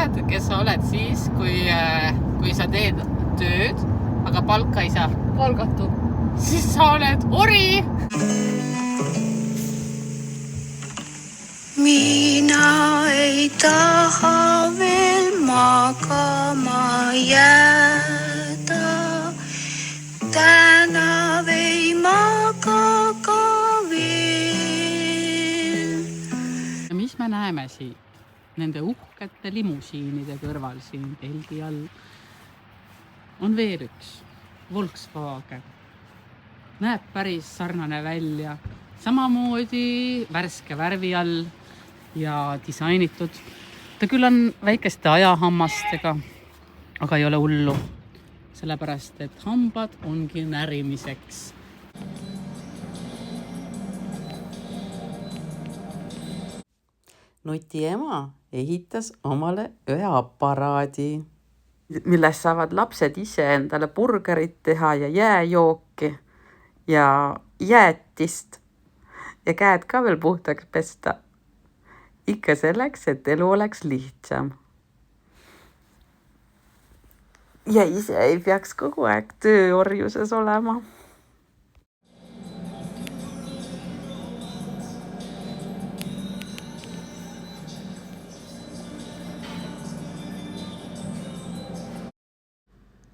tead, kes sa oled siis, kui sa teed tööd, aga palka ei saa? Palgatu. Siis sa oled ori! Mina ei taha veel magama jääda. Täna ei maga ka veel. Ja mis me näeme siin? Nende uhkete limusiinide kõrval siin telgi all on veel üks Volkswagen. Näeb päris sarnane välja. Samamoodi värske värvi all ja disainitud. Ta küll on väikeste ajahammastega, aga ei ole hullu. Sellepärast, et hambad ongi närimiseks. Nuti ema ehitas omale ühe aparaadi, milles saavad lapsed ise endale burgerit teha ja jääjooki ja jäätist ja käed ka veel puhtaks pesta. Ikka selleks, et elu oleks lihtsam. Ja ise ei peaks kogu aeg tööorjuses olema.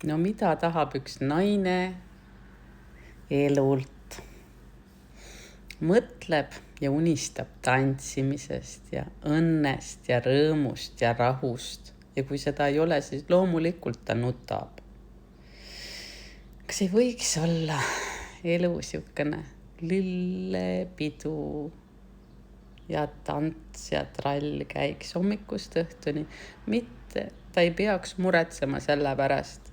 No mida tahab üks naine elult? Mõtleb ja unistab tantsimisest ja õnnest ja rõõmust ja rahust. Ja kui seda ei ole, siis loomulikult ta nutab. Kas ei võiks olla elu siukene lillepidu ja tants ja trall käiks hommikust õhtuni? Mitte, ta ei peaks muretsema selle pärast,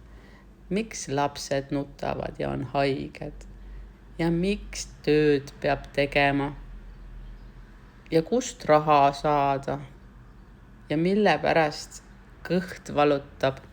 miks lapsed nutavad ja on haiged ja miks tööd peab tegema ja kust raha saada ja mille pärast kõht valutab.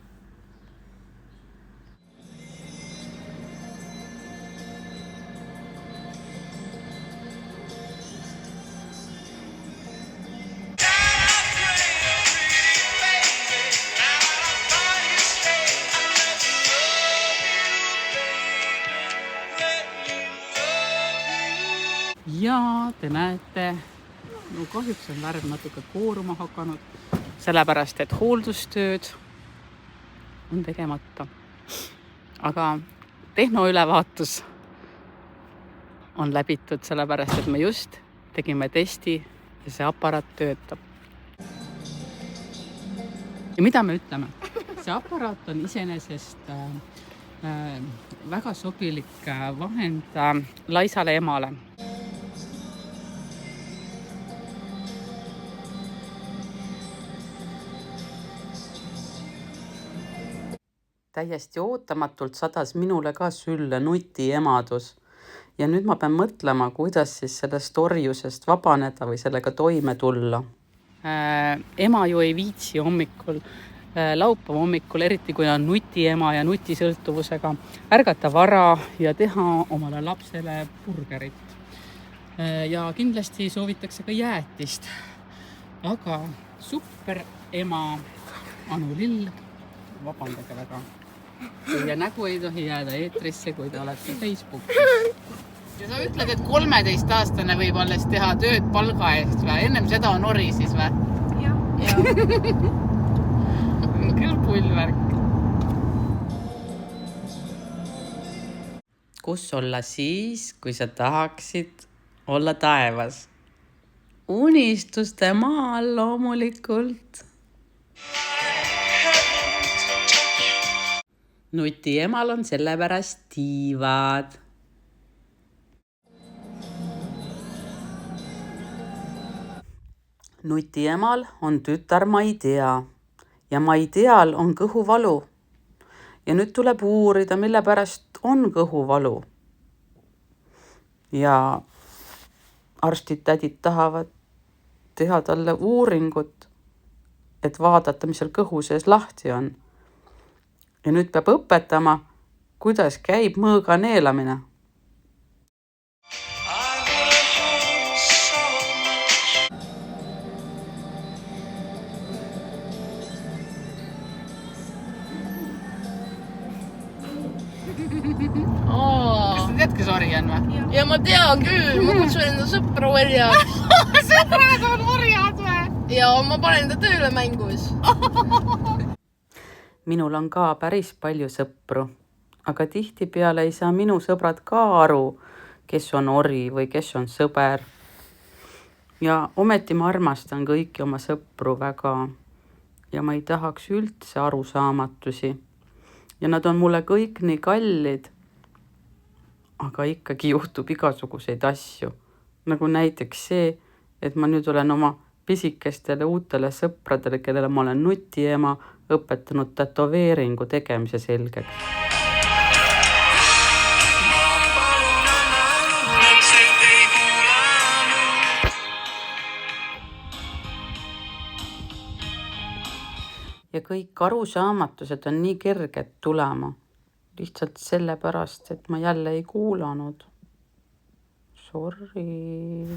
Ja te näete, no kahjuks on värv natuke kooruma hakanud, sellepärast, et hooldustööd on tegemata. Aga tehnoülevaatus on läbitud, sellepärast, et me just tegime testi ja see aparaat töötab. Ja mida me ütleme? See aparaat on iseenesest väga sobilik vahend laisale emale. Täiesti ootamatult sadas minule ka sülle Nuti emadus. Ja nüüd ma pean mõtlema, kuidas siis sellest orjusest vabaneda või sellega toime tulla. Ema ju ei viitsi hommikul, laupäeva hommikul, eriti kui on Nuti ema ja Nuti sõltuvusega, ärgata vara ja teha omale lapsele burgerit. Ja kindlasti soovitakse ka jäätist. Aga super ema Anu Lill, vabandage väga. Ja nägu ei tohi jääda eetrisse, kui te olete Facebookis. Ja sa ütled, et 13-aastane võib alles teha tööd palga eest või? Ennem seda on ori siis või? Ja. Küll pullvärk. Kus olla siis, kui sa tahaksid olla taevas? Unistuste maal loomulikult. Nuti emal on sellepärast tiivad. Nuti emal on tütar Maidea ja Maideal on kõhuvalu. Ja nüüd tuleb uurida, mille pärast on kõhuvalu. Ja arstid-tädid tahavad teha talle uuringut, et vaadata, mis seal kõhu sees lahti on. Ja nüüd peab õpetama, kuidas käib mõõga neelamine. on või? Ja ma tean küll, ma kutsun enda sõpra orjaks. Sõbrad on orjad või? Ja ma panen ta tööle mängus. Minul on ka päris palju sõpru, aga tihtipeale ei saa minu sõbrad ka aru, kes on ori või kes on sõber. Ja ometi ma armastan kõiki oma sõpru väga ja ma ei tahaks üldse arusaamatusi. Ja nad on mulle kõik nii kallid, aga ikkagi juhtub igasuguseid asju. Nagu näiteks see, et ma nüüd olen oma pisikestele uutele sõpradele, kellele ma olen nutiema, õpetanud tätoveeringu tegemise selgeks. Ja kõik arusaamatused on nii kerged tulema. Lihtsalt sellepärast, et ma jälle ei kuulanud. Sorry.